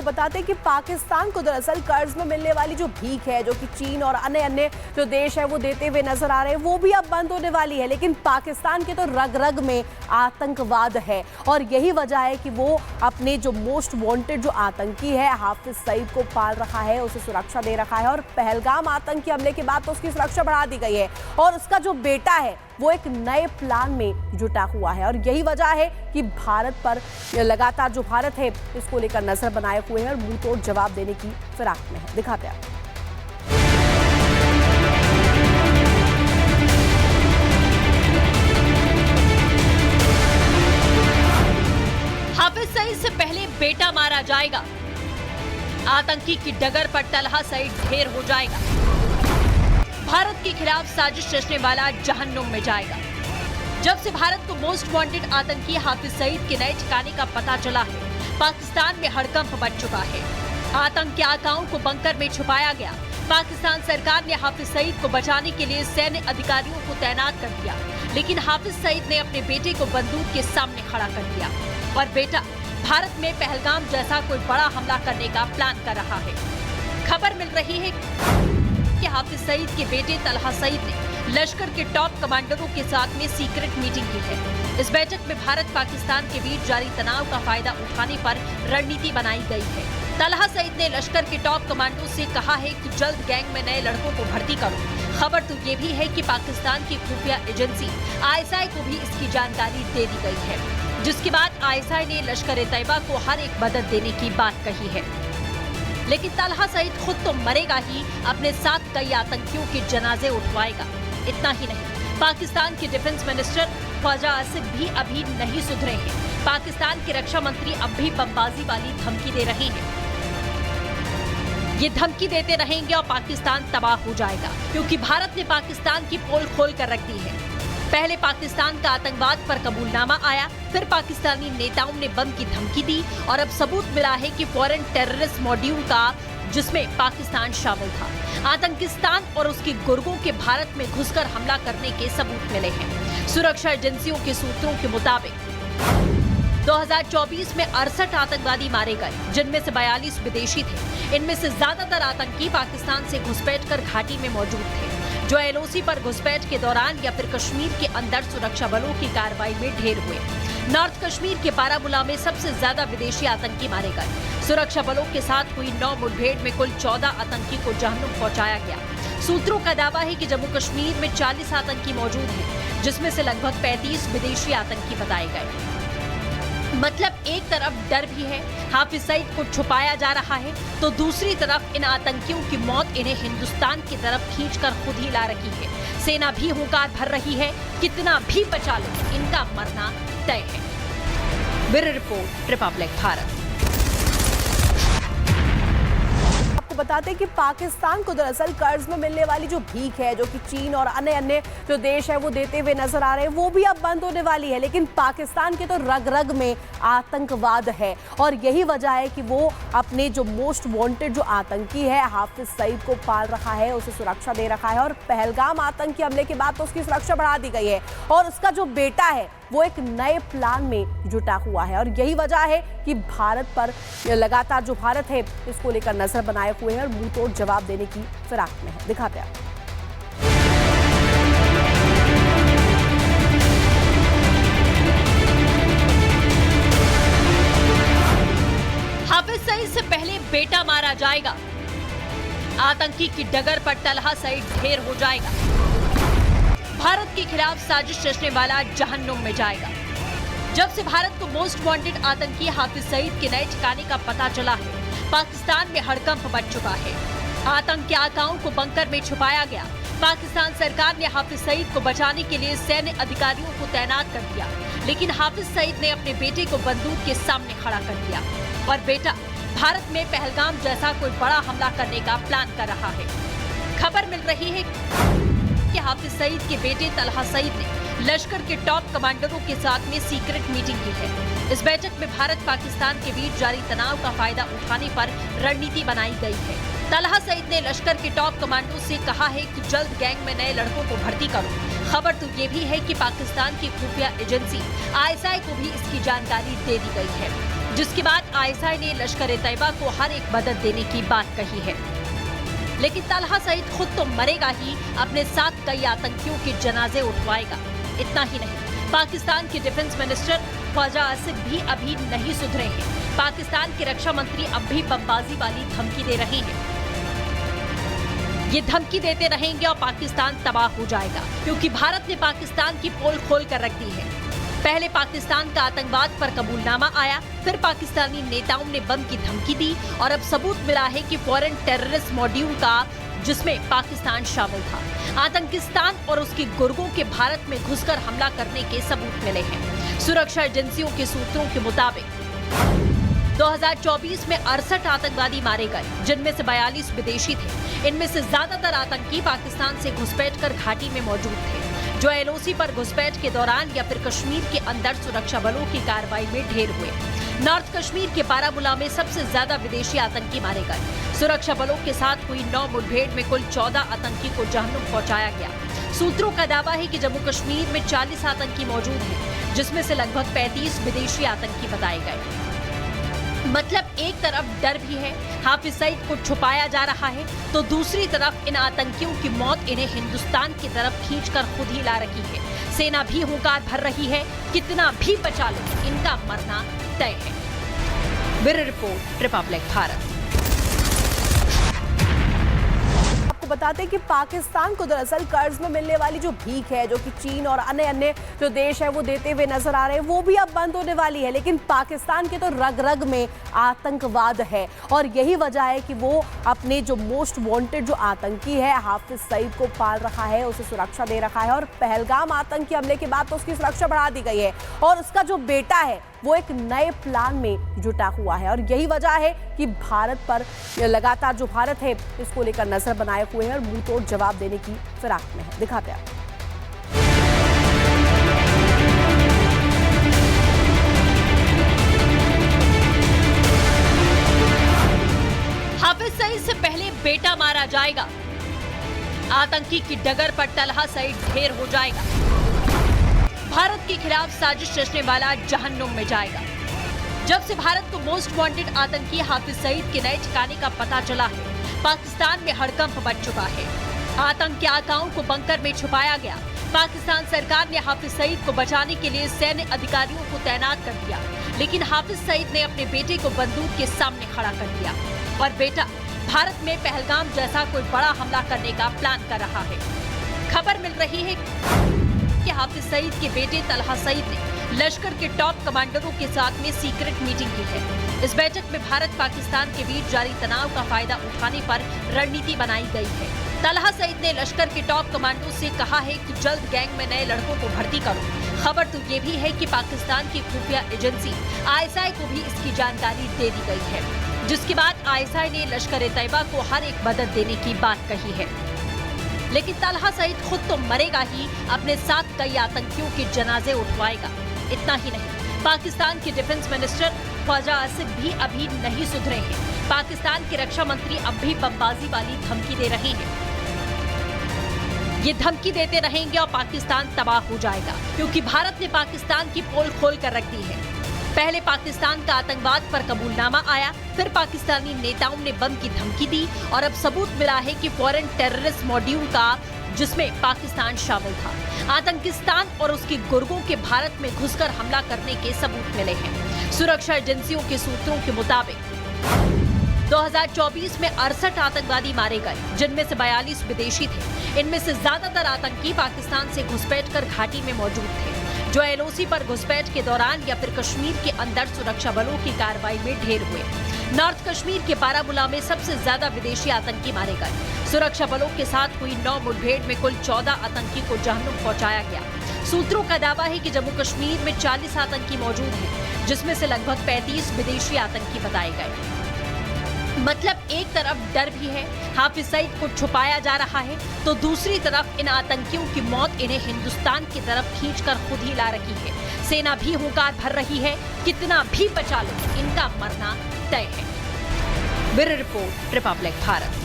बताते हैं कि पाकिस्तान को दरअसल कर्ज में मिलने वाली जो भीख है, जो कि चीन और अन्य अन्य जो देश है वो देते हुए नजर आ रहे हैं, वो भी अब बंद होने वाली है। लेकिन पाकिस्तान के तो रग रग में आतंकवाद है और यही वजह है कि वो अपने जो मोस्ट वांटेड जो आतंकी है हाफिज सईद को पाल रखा है, उसे सुरक्षा दे रखा है। और पहलगाम आतंकी हमले के बाद तो उसकी सुरक्षा बढ़ा दी गई है और उसका जो बेटा है वो एक नए प्लान में जुटा हुआ है। और यही वजह है कि भारत पर लगातार जो भारत है इसको लेकर नजर बनाए हुए हैं और मुंह तोड़ जवाब देने की फिराक में है। दिखाते हैं हाफिज सईद से पहले बेटा मारा जाएगा, आतंकी की डगर पर तलहा सईद ढेर हो जाएगा, भारत के खिलाफ साजिश रचने वाला जहन्नुम में जाएगा। जब से भारत को मोस्ट वांटेड आतंकी हाफिज सईद के नए ठिकाने का पता चला है, पाकिस्तान में हड़कंप मच चुका है। आतंक के आकाओं को बंकर में छुपाया गया। पाकिस्तान सरकार ने हाफिज सईद को बचाने के लिए सैन्य अधिकारियों को तैनात कर दिया, लेकिन हाफिज सईद ने अपने बेटे को बंदूक के सामने खड़ा कर दिया और बेटा भारत में पहलगाम जैसा कोई बड़ा हमला करने का प्लान कर रहा है। खबर मिल रही है कि हाफिज सईद के बेटे तलहा सईद ने लश्कर के टॉप कमांडरों के साथ में सीक्रेट मीटिंग की है। इस बैठक में भारत पाकिस्तान के बीच जारी तनाव का फायदा उठाने पर रणनीति बनाई गई है। तलहा सईद ने लश्कर के टॉप कमांडो से कहा है कि जल्द गैंग में नए लड़कों को भर्ती करो। खबर तो ये भी है कि पाकिस्तान की खुफिया एजेंसी ISI को भी इसकी जानकारी दे दी गई है, जिसके बाद ISI ने लश्कर-ए-तैयबा को हर एक मदद देने की बात कही है। लेकिन तलहा सईद खुद तो मरेगा ही, अपने साथ कई आतंकियों के जनाजे उठवाएगा। इतना ही नहीं, पाकिस्तान के डिफेंस मिनिस्टर ख्वाजा आसिफ भी अभी नहीं सुधरे हैं। पाकिस्तान के रक्षा मंत्री अब भी बमबाजी वाली धमकी दे रहे हैं। ये धमकी देते रहेंगे और पाकिस्तान तबाह हो जाएगा, क्योंकि भारत ने पाकिस्तान की पोल खोल कर रख दी है। पहले पाकिस्तान का आतंकवाद पर कबूलनामा आया, फिर पाकिस्तानी नेताओं ने बम की धमकी दी और अब सबूत मिला है कि फॉरेन टेररिस्ट मॉड्यूल का, जिसमें पाकिस्तान शामिल था। आतंकिस्तान और उसके गुर्गों के भारत में घुसकर हमला करने के सबूत मिले हैं। सुरक्षा एजेंसियों के सूत्रों के मुताबिक 2024 में 68 आतंकवादी मारे गए, जिनमें से 42 विदेशी थे। इनमें से ज्यादातर आतंकी पाकिस्तान से घुसपैठ कर घाटी में मौजूद थे, जो LOC पर घुसपैठ के दौरान या फिर कश्मीर के अंदर सुरक्षा बलों की कार्रवाई में ढेर हुए। नॉर्थ कश्मीर के बारामूला में सबसे ज्यादा विदेशी आतंकी मारे गए। सुरक्षा बलों के साथ हुई 9 मुठभेड़ में कुल 14 आतंकी को जहन्नुम पहुंचाया गया। सूत्रों का दावा है कि जम्मू कश्मीर में 40 आतंकी मौजूद हैं, जिसमें से लगभग 35 विदेशी आतंकी बताए गए। मतलब एक तरफ डर भी है, हाफिज सईद को छुपाया जा रहा है, तो दूसरी तरफ इन आतंकियों की मौत इन्हें हिंदुस्तान की तरफ खींचकर खुद ही ला रही है। सेना भी हुंकार भर रही है, कितना भी बचा लो, इनका मरना तय है। Bureau report, Republic Bharat. बताते हैं कि पाकिस्तान को दरअसल कर्ज में मिलने वाली जो भीख है, जो कि चीन और अन्य अन्य जो देश है वो देते हुए नजर आ रहे हैं, वो भी अब बंद होने वाली है। लेकिन पाकिस्तान के तो रग रग में आतंकवाद है और यही वजह है कि वो अपने जो मोस्ट वांटेड जो आतंकी है हाफिज सईद को पाल रखा है, उसे सुरक्षा दे रखा है। और पहलगाम आतंकी हमले के बाद तो उसकी सुरक्षा बढ़ा दी गई है और उसका जो बेटा है वो एक नए प्लान में जुटा हुआ है। और यही वजह है कि भारत पर लगातार जो भारत है इसको लेकर नजर बनाए हुए हैं और मुंह तोड़ जवाब देने की फिराक में है। दिखाते हैं हाफिज सईद से पहले बेटा मारा जाएगा, आतंकी की डगर पर तलहा सईद ढेर हो जाएगा, भारत के खिलाफ साजिश रचने वाला जहन्नुम में जाएगा। जब से भारत को मोस्ट वांटेड आतंकी हाफिज सईद के नए ठिकाने का पता चला है, पाकिस्तान में हड़कंप मच चुका है। आतंक के आकाओं को बंकर में छुपाया गया। पाकिस्तान सरकार ने हाफिज सईद को बचाने के लिए सैन्य अधिकारियों को तैनात कर दिया, लेकिन हाफिज सईद ने अपने बेटे को बंदूक के सामने खड़ा कर दिया और बेटा भारत में पहलगाम जैसा कोई बड़ा हमला करने का प्लान कर रहा है। खबर मिल रही है कि हाफिज सईद के बेटे तलहा सईद ने लश्कर के टॉप कमांडरों के साथ में सीक्रेट मीटिंग की है। इस बैठक में भारत पाकिस्तान के बीच जारी तनाव का फायदा उठाने पर रणनीति बनाई गई है। तलहा सईद ने लश्कर के टॉप कमांडो से कहा है कि जल्द गैंग में नए लड़कों को भर्ती करो। खबर तो ये भी है कि पाकिस्तान की खुफिया एजेंसी ISI को भी इसकी जानकारी दे दी गई है, जिसके बाद आईएसआई ने लश्कर-ए-तैयबा को हर एक मदद देने की बात कही है। लेकिन तलहा सईद खुद तो मरेगा ही, अपने साथ कई आतंकियों के जनाजे उठवाएगा। इतना ही नहीं, पाकिस्तान के डिफेंस मिनिस्टर ख्वाजा आसिफ भी अभी नहीं सुधरे हैं। पाकिस्तान के रक्षा मंत्री अब भी बमबाजी वाली धमकी दे रहे हैं। ये धमकी देते रहेंगे और पाकिस्तान तबाह हो जाएगा, क्योंकि भारत ने पाकिस्तान की पोल खोल कर रख दी है। पहले पाकिस्तान का आतंकवाद पर कबूलनामा आया, फिर पाकिस्तानी नेताओं ने बम की धमकी दी और अब सबूत मिला है कि फॉरेन टेररिस्ट मॉड्यूल का, जिसमें पाकिस्तान शामिल था। आतंकिस्तान और उसके गुर्गों के भारत में घुसकर हमला करने के सबूत मिले हैं। सुरक्षा एजेंसियों के सूत्रों के मुताबिक 2024 में 68 आतंकवादी मारे गए, जिनमें से 42 विदेशी थे। इनमें से ज्यादातर आतंकी पाकिस्तान से घुसपैठ कर घाटी में मौजूद थे, जो एलओसी पर घुसपैठ के दौरान या फिर कश्मीर के अंदर सुरक्षा बलों की कार्रवाई में ढेर हुए। नॉर्थ कश्मीर के बारामूला में सबसे ज्यादा विदेशी आतंकी मारे गए। सुरक्षा बलों के साथ हुई 9 मुठभेड़ में कुल 14 आतंकी को जहन्नुम पहुंचाया गया। सूत्रों का दावा है कि जम्मू कश्मीर में 40 आतंकी मौजूद हैं, जिसमें से लगभग 35 विदेशी आतंकी बताए गए। मतलब एक तरफ डर भी है, हाफिज सईद को छुपाया जा रहा है, तो दूसरी तरफ इन आतंकियों की मौत इन्हें हिंदुस्तान की तरफ खींचकर खुद ही ला रही है। सेना भी हुंकार भर रही है, कितना भी बचा लो, इनका मरना तय है। Bureau report, Republic Bharat. बताते हैं कि पाकिस्तान को दरअसल कर्ज में मिलने वाली जो भीख है, जो कि चीन और अन्य जो देश है वो देते हुए नजर आ रहे हैं, वो भी अब बंद होने वाली है। लेकिन पाकिस्तान के तो रग रग में आतंकवाद है और यही वजह है कि वो अपने जो मोस्ट वांटेड जो आतंकी है हाफिज सईद को पाल रहा है, उसे सुरक्षा दे रखा है। और पहलगाम आतंकी हमले के बाद तो उसकी सुरक्षा बढ़ा दी गई है और उसका जो बेटा है वो एक नए प्लान में जुटा हुआ है। और यही वजह है कि भारत पर लगातार जो भारत है इसको लेकर नजर बनाए हुए हैं और मुंह तोड़ जवाब देने की फिराक में है। दिखाते हैं हाफिज सईद से पहले बेटा मारा जाएगा, आतंकी की डगर पर तलहा सईद ढेर हो जाएगा। भारत के खिलाफ साजिश रचने वाला जहन्नुम में जाएगा। जब से भारत को मोस्ट वांटेड आतंकी हाफिज सईद के नए ठिकाने का पता चला है, पाकिस्तान में हड़कंप मच चुका है। आतंक के आकाओं को बंकर में छुपाया गया। पाकिस्तान सरकार ने हाफिज सईद को बचाने के लिए सैन्य अधिकारियों को तैनात कर दिया, लेकिन हाफिज सईद ने अपने बेटे को बंदूक के सामने खड़ा कर दिया और बेटा भारत में पहलगाम जैसा कोई बड़ा हमला करने का प्लान कर रहा है। खबर मिल रही है कि हाफिज सईद के बेटे तलहा सईद ने लश्कर के टॉप कमांडरों के साथ में सीक्रेट मीटिंग की है। इस बैठक में भारत पाकिस्तान के बीच जारी तनाव का फायदा उठाने पर रणनीति बनाई गई है। तलहा सईद ने लश्कर के टॉप कमांडो से कहा है कि जल्द गैंग में नए लड़कों को भर्ती करो। खबर तो ये भी है कि पाकिस्तान की खुफिया एजेंसी आईएसआई को भी इसकी जानकारी दे दी गई है, जिसके बाद आईएसआई ने लश्कर-ए-तैयबा को हर एक मदद देने की बात कही है। लेकिन तलहा सईद खुद तो मरेगा ही, अपने साथ कई आतंकियों के जनाजे उठवाएगा। इतना ही नहीं, पाकिस्तान के डिफेंस मिनिस्टर ख्वाजा आसिफ भी अभी नहीं सुधरे हैं। पाकिस्तान के रक्षा मंत्री अब भी बमबाजी वाली धमकी दे रहे हैं। ये धमकी देते रहेंगे और पाकिस्तान तबाह हो जाएगा, क्योंकि भारत ने पाकिस्तान की पोल खोल कर रख दी है। पहले पाकिस्तान का आतंकवाद पर कबूलनामा आया, फिर पाकिस्तानी नेताओं ने बम की धमकी दी और अब सबूत मिला है कि फॉरेन टेररिस्ट मॉड्यूल का, जिसमें पाकिस्तान शामिल था। आतंकिस्तान और उसके गुर्गों के भारत में घुसकर हमला करने के सबूत मिले हैं। सुरक्षा एजेंसियों के सूत्रों के मुताबिक 2024 में 68 आतंकवादी मारे गए, जिनमें से 42 विदेशी थे। इनमें से ज्यादातर आतंकी पाकिस्तान से घुसपैठ कर घाटी में मौजूद थे, जो एलओसी पर घुसपैठ के दौरान या फिर कश्मीर के अंदर सुरक्षा बलों की कार्रवाई में ढेर हुए। नॉर्थ कश्मीर के बारामूला में सबसे ज्यादा विदेशी आतंकी मारे गए। सुरक्षा बलों के साथ हुई 9 मुठभेड़ में कुल 14 आतंकी को जहन्नुम पहुंचाया गया। सूत्रों का दावा है कि जम्मू कश्मीर में 40 आतंकी मौजूद हैं, जिसमें से लगभग 35 विदेशी आतंकी बताए गए। मतलब एक तरफ डर भी है, हाफिज सईद को छुपाया जा रहा है, तो दूसरी तरफ इन आतंकियों की मौत इन्हें हिंदुस्तान की तरफ खींचकर खुद ही ला रही है। सेना भी हुंकार भर रही है, कितना भी बचा लो, इनका मरना तय है। Bureau report, Republic Bharat.